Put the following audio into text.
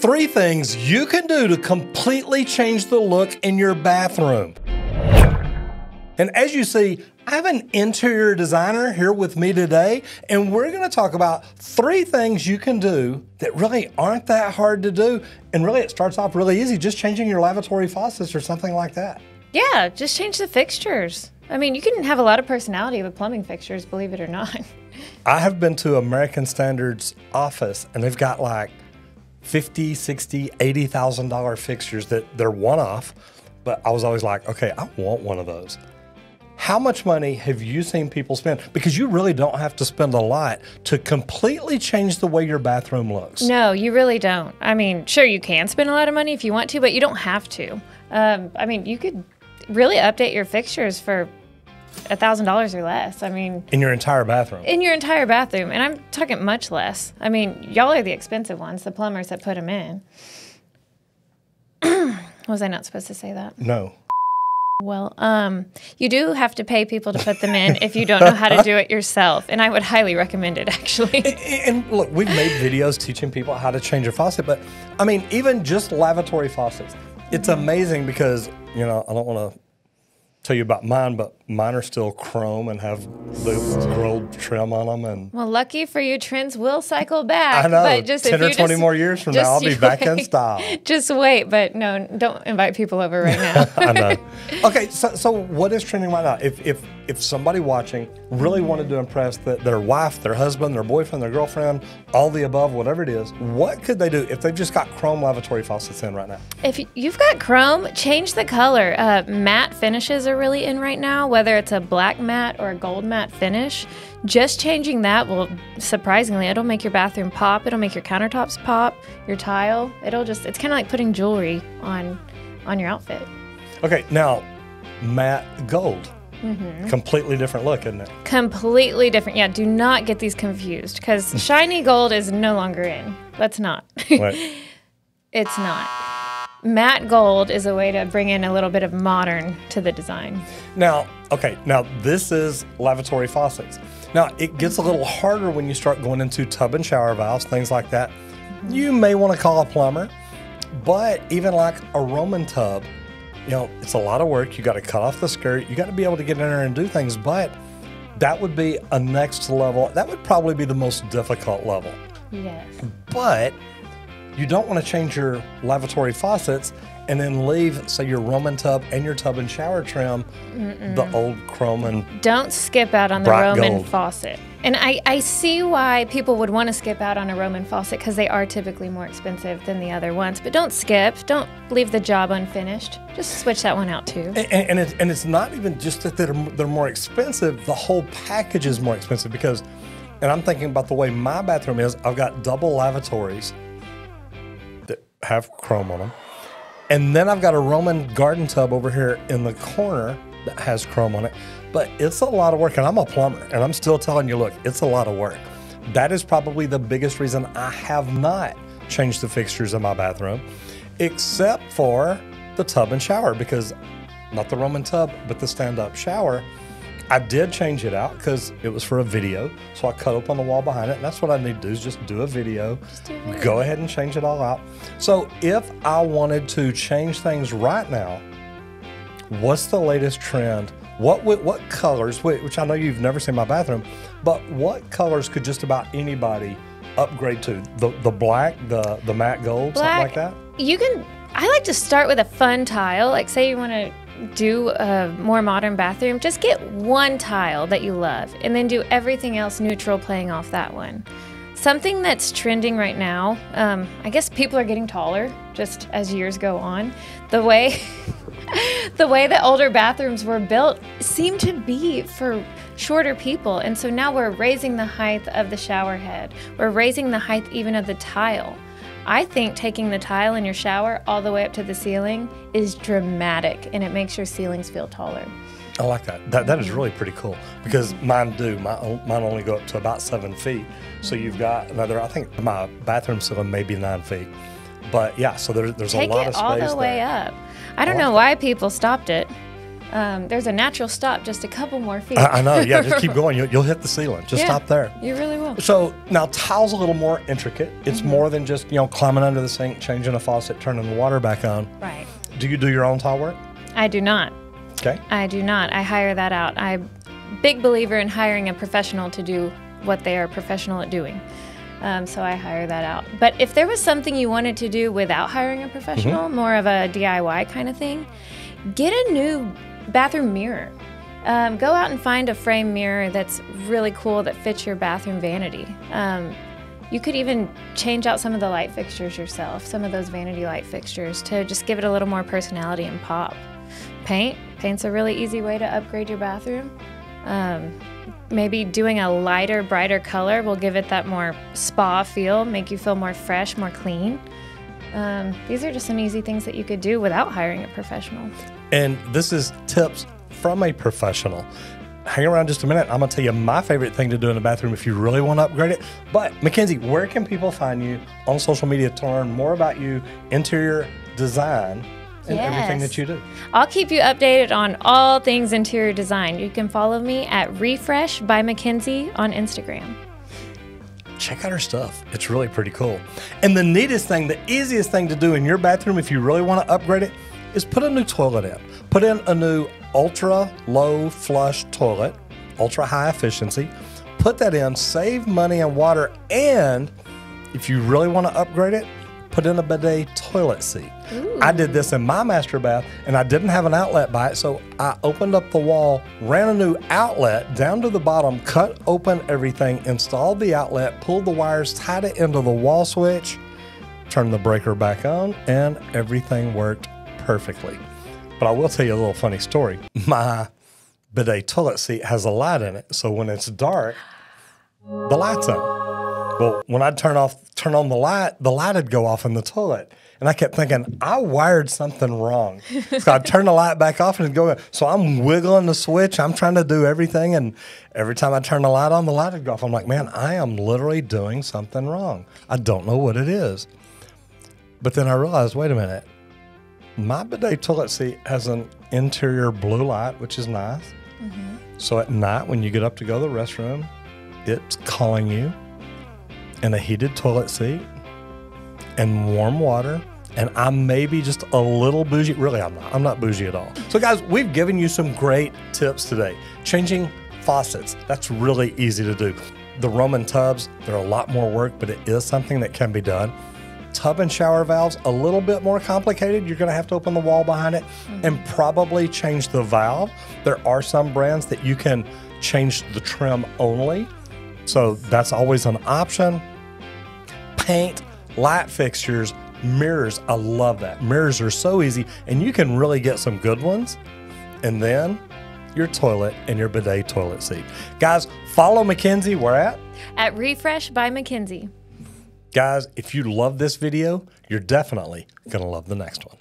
3 things you can do to completely change the look in your bathroom. And as you see, I have an interior designer here with me today, and we're going to talk about 3 things you can do that really aren't that hard to do. And really, it starts off really easy, just changing your lavatory faucets or something like that. Yeah, just change the fixtures. I mean, you can have a lot of personality with plumbing fixtures, believe it or not. I have been to American Standard's office, and they've got like $50,000, $60,000, $80,000 fixtures that they're one-off. But I was always like, okay, I want one of those. How much money have you seen people spend? Because you really don't have to spend a lot to completely change the way your bathroom looks. No, you really don't. I mean, sure, you can spend a lot of money if you want to, but you don't have to. I mean, you could really update your fixtures for $1,000 or less. I mean, in your entire bathroom. In your entire bathroom, and I'm talking much less. I mean, y'all are the expensive ones, the plumbers that put them in. Was I not supposed to say that? No. Well, you do have to pay people to put them in if you don't know how to do it yourself, and I would highly recommend it, actually. And look, we've made videos teaching people how to change a faucet, but I mean, even just lavatory faucets, it's amazing because, you know, I don't want to tell you about mine, but mine are still chrome and have the gold trim on them. And well, lucky for you, trends will cycle back. I know, but just 10 or 20 more years from now, I'll be back in style. Just wait, but no, don't invite people over right now. I know. Okay, so what is trending right now? If somebody watching really wanted to impress their wife, their husband, their boyfriend, their girlfriend, all the above, whatever it is, what could they do if they've just got chrome lavatory faucets in right now? If you've got chrome, change the color. Matte finishes are really in right now, whether it's a black matte or a gold matte finish. Just changing that will, surprisingly, it'll make your bathroom pop. It'll make your countertops pop, your tile. It's kind of like putting jewelry on your outfit. Okay, now, matte gold. Completely different look, isn't it? Completely different. Yeah, do not get these confused because shiny gold is no longer in. Let's not. Right. It's not. Matte gold is a way to bring in a little bit of modern to the design. Now, okay, now this is lavatory faucets. Now, it gets a little harder when you start going into tub and shower valves, things like that. You may want to call a plumber, but even like a Roman tub, you know, it's a lot of work. You got to cut off the skirt. You got to be able to get in there and do things, but that would be a next level. That would probably be the most difficult level. Yes. But you don't want to change your lavatory faucets and then leave, say, your Roman tub and your tub and shower trim, the old chrome and don't skip out on the bright Roman gold. faucet. And I see why people would want to skip out on a Roman faucet because they are typically more expensive than the other ones. But don't skip. Don't leave the job unfinished. Just switch that one out too. And it's not even just that they're more expensive. The whole package is more expensive because, and I'm thinking about the way my bathroom is, I've got double lavatories that have chrome on them. And then I've got a Roman garden tub over here in the corner that has chrome on it. But it's a lot of work, and I'm a plumber, and I'm still telling you, look, it's a lot of work. That is probably the biggest reason I have not changed the fixtures in my bathroom, except for the tub and shower, because not the Roman tub, but the stand-up shower. I did change it out because it was for a video, so I cut open the wall behind it, and that's what I need to do is just do a video. Go ahead and change it all out. So if I wanted to change things right now, what's the latest trend? What colors, which I know you've never seen my bathroom, but what colors could just about anybody upgrade to? The black, the matte gold, Black, something like that? I like to start with a fun tile. Like say you want to do a more modern bathroom, just get one tile that you love and then do everything else neutral playing off that one. Something that's trending right now, I guess people are getting taller just as years go on. The way that older bathrooms were built seemed to be for shorter people, and so now we're raising the height of the shower head. We're raising the height even of the tile. I think taking the tile in your shower all the way up to the ceiling is dramatic, and it makes your ceilings feel taller. I like that. That is really pretty cool because mine do. Mine only go up to about 7 feet. So you've got another, I think my bathroom ceiling may be 9 feet. But yeah, so there's a lot of space there. Take it all the way up. I don't know why people stopped it. There's a natural stop just a couple more feet. I know, yeah, just keep going. You'll hit the ceiling. Just stop there. You really will. So now tile's a little more intricate. It's more than just, climbing under the sink, changing a faucet, turning the water back on. Right. Do you do your own tile work? I do not. Okay. I do not. I hire that out. I'm a big believer in hiring a professional to do what they are professional at doing. So I hire that out. But if there was something you wanted to do without hiring a professional, more of a DIY kind of thing, get a new bathroom mirror. Go out and find a frame mirror that's really cool that fits your bathroom vanity. You could even change out some of the light fixtures yourself, some of those vanity light fixtures, to just give it a little more personality and pop. Paint's a really easy way to upgrade your bathroom. Maybe doing a lighter, brighter color will give it that more spa feel, make you feel more fresh, more clean. These are just some easy things that you could do without hiring a professional. And this is tips from a professional. Hang around just a minute. I'm going to tell you my favorite thing to do in the bathroom if you really want to upgrade it. But Mackenzie, where can people find you on social media to learn more about you, interior design, and everything that you do? I'll keep you updated on all things interior design. You can follow me at Refresh by McKinsey on Instagram. Check out her stuff. It's really pretty cool. And the neatest thing, the easiest thing to do in your bathroom if you really want to upgrade it is put a new toilet in. Put in a new ultra low flush toilet, ultra high efficiency. Put that in, save money and water, and if you really want to upgrade it, put in a bidet toilet seat. Ooh. I did this in my master bath, and I didn't have an outlet by it, so I opened up the wall, ran a new outlet down to the bottom, cut open everything, installed the outlet, pulled the wires, tied it into the wall switch, turned the breaker back on, and everything worked perfectly. But I will tell you a little funny story. My bidet toilet seat has a light in it, so when it's dark, the light's on. Well, when I'd turn on the light would go off in the toilet. And I kept thinking, I wired something wrong. So I'd turn the light back off and it'd go. So I'm wiggling the switch. I'm trying to do everything. And every time I turn the light on, the light would go off. I'm like, man, I am literally doing something wrong. I don't know what it is. But then I realized, wait a minute. My bidet toilet seat has an interior blue light, which is nice. Mm-hmm. So at night, when you get up to go to the restroom, it's calling you. And a heated toilet seat and warm water. And I'm maybe just a little bougie. Really, I'm not. I'm not bougie at all. So guys, we've given you some great tips today. Changing faucets, that's really easy to do. The Roman tubs, they're a lot more work, but it is something that can be done. Tub and shower valves, a little bit more complicated. You're gonna have to open the wall behind it and probably change the valve. There are some brands that you can change the trim only. So that's always an option. Paint, light fixtures, mirrors. I love that. Mirrors are so easy, and you can really get some good ones. And then your toilet and your bidet toilet seat. Guys, follow Mackenzie. Where at? At Refresh by McKinsey. Guys, if you love this video, you're definitely going to love the next one.